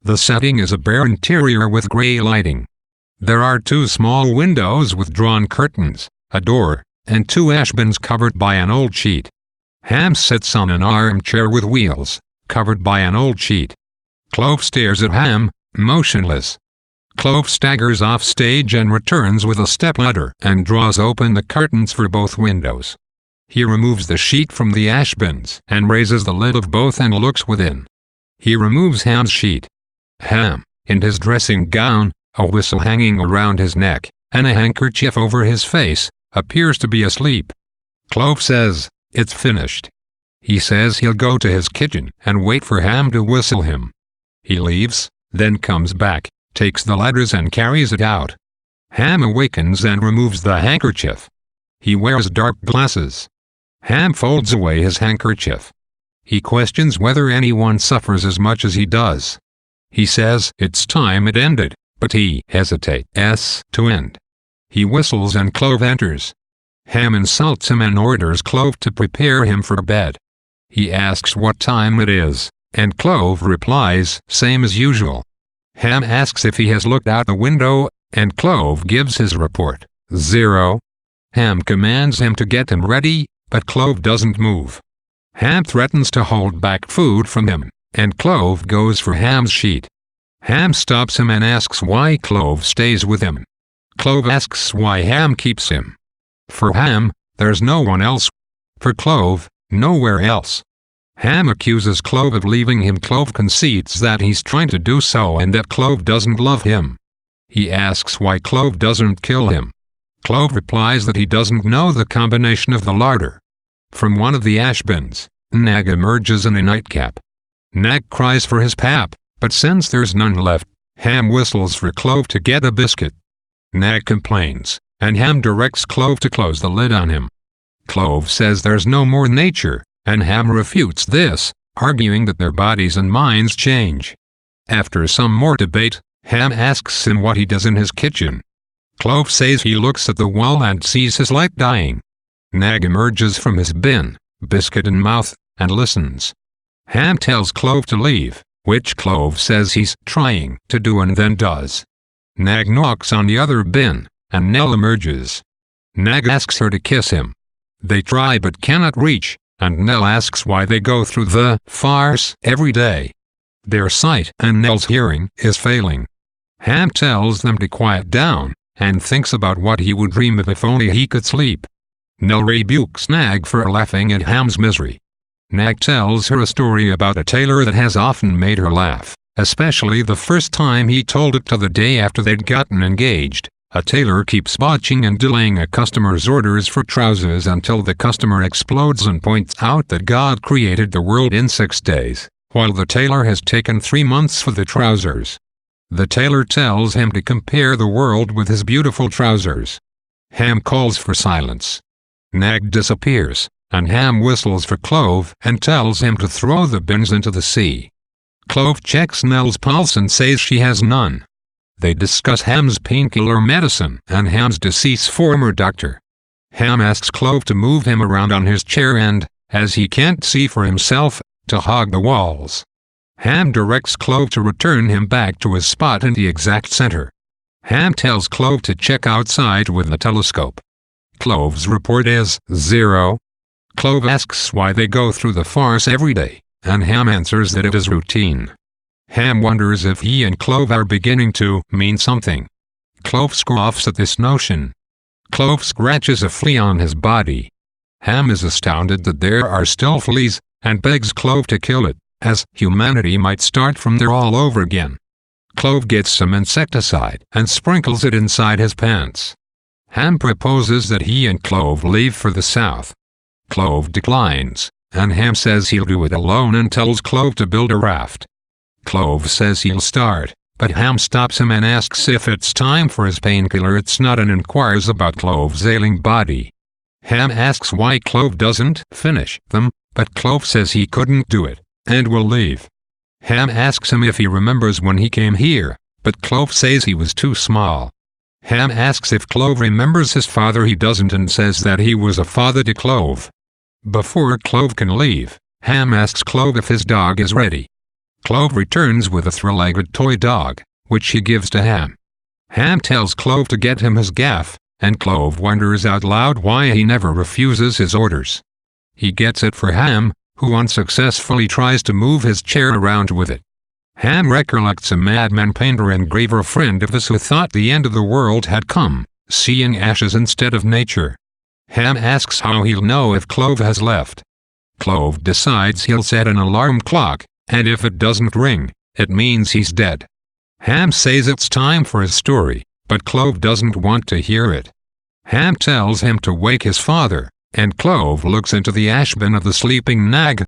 The setting is a bare interior with gray lighting. There are 2 small windows with drawn curtains, a door, and 2 ash bins covered by an old sheet. Ham sits on an armchair with wheels, covered by an old sheet. Clove stares at Ham, motionless. Clove staggers off stage and returns with a stepladder and draws open the curtains for both windows. He removes the sheet from the ash bins and raises the lid of both and looks within. He removes Ham's sheet. Ham, in his dressing gown, a whistle hanging around his neck, and a handkerchief over his face, appears to be asleep. Clove says, "It's finished." He says he'll go to his kitchen and wait for Ham to whistle him. He leaves, then comes back, takes the ladders and carries it out. Ham awakens and removes the handkerchief. He wears dark glasses. Ham folds away his handkerchief. He questions whether anyone suffers as much as he does. He says it's time it ended, but he hesitates to end. He whistles and Clove enters. Ham insults him and orders Clove to prepare him for bed. He asks what time it is, and Clove replies, same as usual. Ham asks if he has looked out the window, and Clove gives his report, 0. Ham commands him to get him ready, but Clove doesn't move. Ham threatens to hold back food from him, and Clove goes for Ham's sheet. Ham stops him and asks why Clove stays with him. Clove asks why Ham keeps him. For Ham, there's no one else. For Clove, nowhere else. Ham accuses Clove of leaving him. Clove concedes that he's trying to do so and that Clove doesn't love him. He asks why Clove doesn't kill him. Clove replies that he doesn't know the combination of the larder. From one of the ash bins, Nag emerges in a nightcap. Nag cries for his pap, but since there's none left, Ham whistles for Clove to get a biscuit. Nag complains, and Ham directs Clove to close the lid on him. Clove says there's no more nature, and Ham refutes this, arguing that their bodies and minds change. After some more debate, Ham asks him what he does in his kitchen. Clove says he looks at the wall and sees his light dying. Nag emerges from his bin, biscuit in mouth, and listens. Ham tells Clove to leave, which Clove says he's trying to do and then does. Nag knocks on the other bin, and Nell emerges. Nag asks her to kiss him. They try but cannot reach, and Nell asks why they go through the farce every day. Their sight and Nell's hearing is failing. Ham tells them to quiet down, and thinks about what he would dream of if only he could sleep. Nell rebukes Nag for laughing at Ham's misery. Nag tells her a story about a tailor that has often made her laugh, especially the first time he told it to the day after they'd gotten engaged. A tailor keeps botching and delaying a customer's orders for trousers until the customer explodes and points out that God created the world in 6 days, while the tailor has taken 3 months for the trousers. The tailor tells him to compare the world with his beautiful trousers. Ham calls for silence. Nag disappears, and Ham whistles for Clove and tells him to throw the bins into the sea. Clove checks Nell's pulse and says she has none. They discuss Ham's painkiller medicine and Ham's deceased former doctor. Ham asks Clove to move him around on his chair and, as he can't see for himself, to hog the walls. Ham directs Clove to return him back to his spot in the exact center. Ham tells Clove to check outside with the telescope. Clove's report is 0. Clove asks why they go through the farce every day, and Ham answers that it is routine. Ham wonders if he and Clove are beginning to mean something. Clove scoffs at this notion. Clove scratches a flea on his body. Ham is astounded that there are still fleas, and begs Clove to kill it, as humanity might start from there all over again. Clove gets some insecticide and sprinkles it inside his pants. Ham proposes that he and Clove leave for the south. Clove declines, and Ham says he'll do it alone and tells Clove to build a raft. Clove says he'll start, but Ham stops him and asks if it's time for his painkiller it's not and inquires about Clove's ailing body. Ham asks why Clove doesn't finish them, but Clove says he couldn't do it, and will leave. Ham asks him if he remembers when he came here, but Clove says he was too small. Ham asks if Clove remembers his father. He doesn't and says that he was a father to Clove. Before Clove can leave, Ham asks Clove if his dog is ready. Clove returns with a three-legged toy dog, which he gives to Ham. Ham tells Clove to get him his gaff, and Clove wonders out loud why he never refuses his orders. He gets it for Ham, who unsuccessfully tries to move his chair around with it. Ham recollects a madman painter and graver friend of his who thought the end of the world had come, seeing ashes instead of nature. Ham asks how he'll know if Clove has left. Clove decides he'll set an alarm clock, and if it doesn't ring, it means he's dead. Ham says it's time for his story, but Clove doesn't want to hear it. Ham tells him to wake his father, and Clove looks into the ash bin of the sleeping Nag.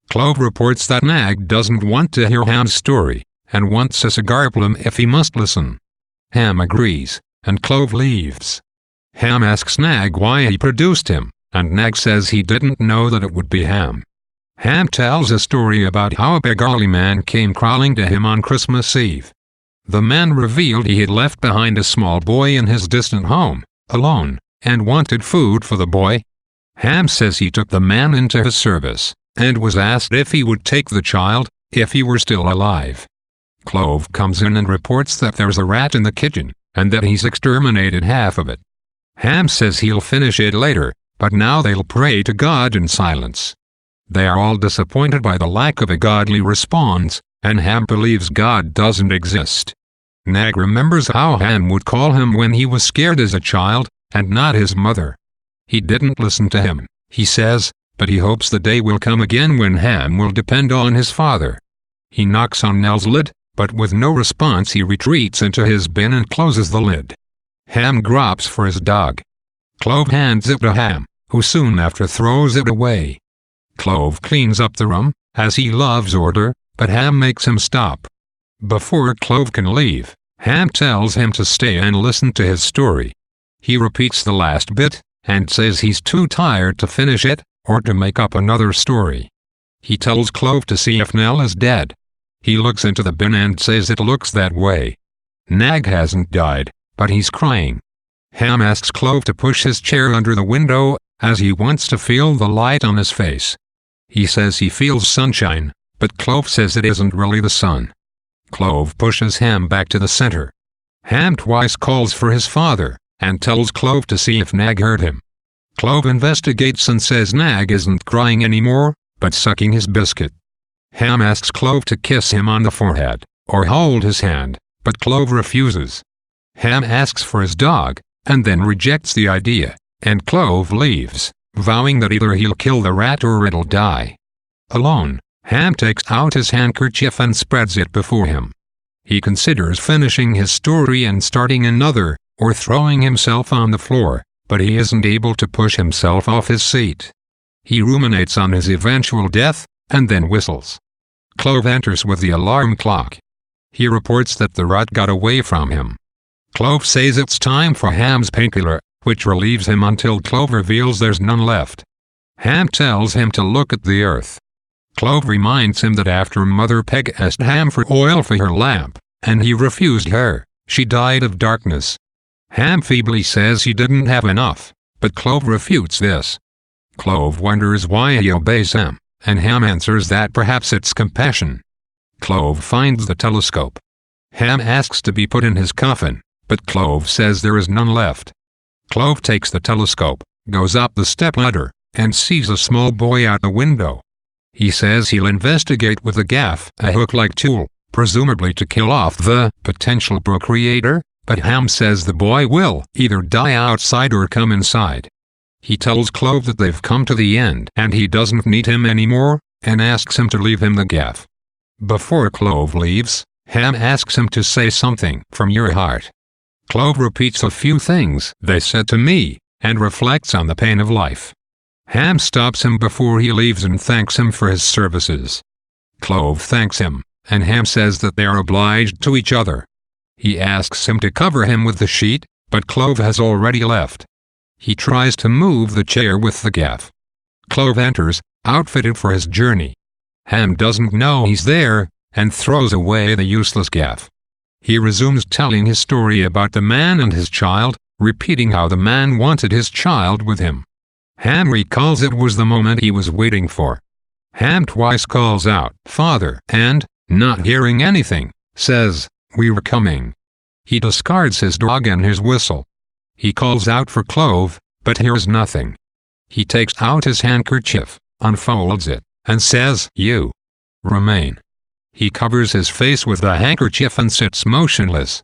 Clove reports that Nag doesn't want to hear Ham's story, and wants a cigar plum if he must listen. Ham agrees, and Clove leaves. Ham asks Nag why he produced him, and Nag says he didn't know that it would be Ham. Ham tells a story about how a Bengali man came crawling to him on Christmas Eve. The man revealed he had left behind a small boy in his distant home, alone, and wanted food for the boy. Ham says he took the man into his service, and was asked if he would take the child, if he were still alive. Clove comes in and reports that there's a rat in the kitchen, and that he's exterminated half of it. Ham says he'll finish it later, but now they'll pray to God in silence. They are all disappointed by the lack of a godly response, and Ham believes God doesn't exist. Nag remembers how Ham would call him when he was scared as a child, and not his mother. He didn't listen to him, he says, but he hopes the day will come again when Ham will depend on his father. He knocks on Nell's lid, but with no response he retreats into his bin and closes the lid. Ham gropes for his dog. Clove hands it to Ham, who soon after throws it away. Clove cleans up the room, as he loves order, but Ham makes him stop. Before Clove can leave, Ham tells him to stay and listen to his story. He repeats the last bit, and says he's too tired to finish it, or to make up another story. He tells Clove to see if Nell is dead. He looks into the bin and says it looks that way. Nag hasn't died, but he's crying. Ham asks Clove to push his chair under the window, as he wants to feel the light on his face. He says he feels sunshine, but Clove says it isn't really the sun. Clove pushes Ham back to the center. Ham twice calls for his father, and tells Clove to see if Nag heard him. Clove investigates and says Nag isn't crying anymore, but sucking his biscuit. Ham asks Clove to kiss him on the forehead, or hold his hand, but Clove refuses. Ham asks for his dog, and then rejects the idea, and Clove leaves, vowing that either he'll kill the rat or it'll die. Alone, Ham takes out his handkerchief and spreads it before him. He considers finishing his story and starting another, or throwing himself on the floor, but he isn't able to push himself off his seat. He ruminates on his eventual death, and then whistles. Clove enters with the alarm clock. He reports that the rat got away from him. Clove says it's time for Ham's painkiller, which relieves him until Clove reveals there's none left. Ham tells him to look at the earth. Clove reminds him that after Mother Peg asked Ham for oil for her lamp, and he refused her, she died of darkness. Ham feebly says he didn't have enough, but Clove refutes this. Clove wonders why he obeys Ham, and Ham answers that perhaps it's compassion. Clove finds the telescope. Ham asks to be put in his coffin, but Clove says there is none left. Clove takes the telescope, goes up the stepladder, and sees a small boy out the window. He says he'll investigate with a gaff, a hook-like tool, presumably to kill off the potential procreator, but Ham says the boy will either die outside or come inside. He tells Clove that they've come to the end and he doesn't need him anymore, and asks him to leave him the gaff. Before Clove leaves, Ham asks him to say something from your heart. Clove repeats a few things they said to me, and reflects on the pain of life. Ham stops him before he leaves and thanks him for his services. Clove thanks him, and Ham says that they are obliged to each other. He asks him to cover him with the sheet, but Clove has already left. He tries to move the chair with the gaff. Clove enters, outfitted for his journey. Ham doesn't know he's there, and throws away the useless gaff. He resumes telling his story about the man and his child, repeating how the man wanted his child with him. Ham recalls it was the moment he was waiting for. Ham twice calls out, "Father," and not hearing anything, says, "We were coming." He discards his dog and his whistle. He calls out for Clove, but hears nothing. He takes out his handkerchief, unfolds it, and says, "You remain." He covers his face with the handkerchief and sits motionless.